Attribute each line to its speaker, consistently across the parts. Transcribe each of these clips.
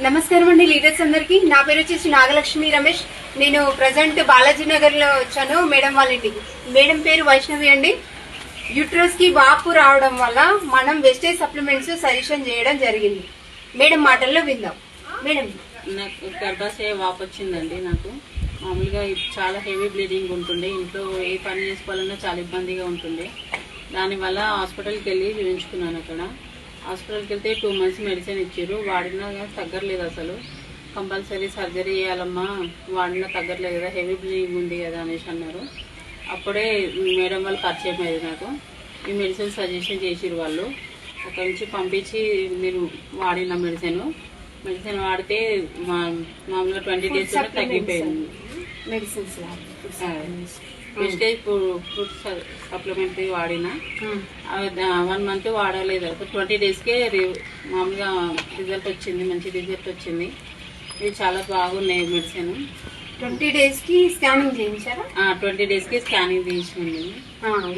Speaker 1: నమస్కారం అండి లీడర్స్ అందరికి. నా పేరు వచ్చేసి నాగలక్ష్మి రమేష్. నేను ప్రజెంట్ బాలాజీ నగర్ లో వచ్చాను మేడం వాళ్ళ ఇంటికి. మేడం పేరు వైష్ణవి అండి. యూట్రస్ కి వాపు రావడం వల్ల మనం వెస్టేజ్ సప్లిమెంట్స్ సజెషన్ చేయడం జరిగింది. మేడం మాటల్లో విందాం. మేడం,
Speaker 2: నాకు గర్భాశయ వాపు వచ్చిందండి. నాకు మామూలుగా చాలా హెవీ బ్లీడింగ్ ఉంటుండే, ఇంట్లో ఏ పని చేసుకోవాలన్నా చాలా ఇబ్బందిగా ఉంటుండే. దానివల్ల హాస్పిటల్కి వెళ్ళి చూపించుకున్నాను. అక్కడ హాస్పిటల్కి వెళ్తే 2 months మెడిసిన్ ఇచ్చారు. వాడినా తగ్గలేదు. అసలు కంపల్సరీ సర్జరీ చేయాలమ్మా, వాడినా తగ్గట్లేదు కదా, హెవీ బ్లీడింగ్ ఉంది కదా అనేసి అన్నారు. అప్పుడే మేడం వాళ్ళు పరిచయం అయ్యేది నాకు. ఈ మెడిసిన్ సజెషన్ చేసిరు వాళ్ళు. అక్కడ నుంచి పంపించి మీరు వాడిన మెడిసిన్ వాడితే మామూలుగా 20 days తగ్గిపోయింది.
Speaker 1: మెడిసిన్స్
Speaker 2: వెస్టేజ్ ఫ్రూట్ సప్లిమెంటరీ వాడిన 1 month వాడలేదు. 20 daysకే మామూలుగా రిజల్ట్ వచ్చింది, మంచి రిజల్ట్ వచ్చింది. ఇది చాలా బాగున్నాయి మెడిసిన్.
Speaker 1: 20 days కి స్కానింగ్ చేయించారా?
Speaker 2: 20 days కి స్కానింగ్ తీసింది.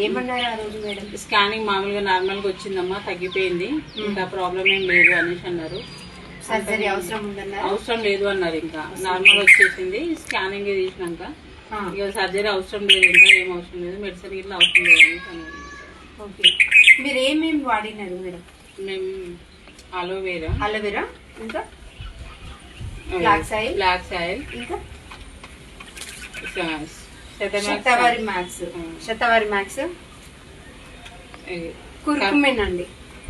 Speaker 1: ఏమన్నారు ఆ రోజు మేడం?
Speaker 2: స్కానింగ్ మామూలుగా నార్మల్గా వచ్చిందమ్మా, తగ్గిపోయింది, ఇంకా ప్రాబ్లం ఏం లేదు అనేసి అన్నారు.
Speaker 1: సర్జరీ అవసరం ఉందన్నారు?
Speaker 2: అవసరం లేదు అన్నారు. ఇంకా నార్మల్ వచ్చేసింది. స్కానింగ్ తీసినాక ఇక సర్జరీ అవసరం లేదు, ఇంకా ఏం అవసరం లేదు, మెడిసిన్ ఇట్లా అవసరం లేదు అనేసి అన్నారు.
Speaker 1: ఓకే, మీరు ఏమేమి వాడినారు మేడం?
Speaker 2: మేము అలోవేరా,
Speaker 1: ఇంకా బ్లాక్ సాయిల్, ఇంకా శతవారి మ్యాక్స్, కుర్కుమెన్ అండి.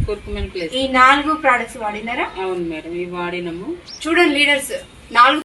Speaker 2: కుర్కుమెన్ ప్లస్.
Speaker 1: ఈ 4 products వాడినారా?
Speaker 2: అవును మేడం, ఇవి వాడినాము.
Speaker 1: చూడండి లీడర్స్, 4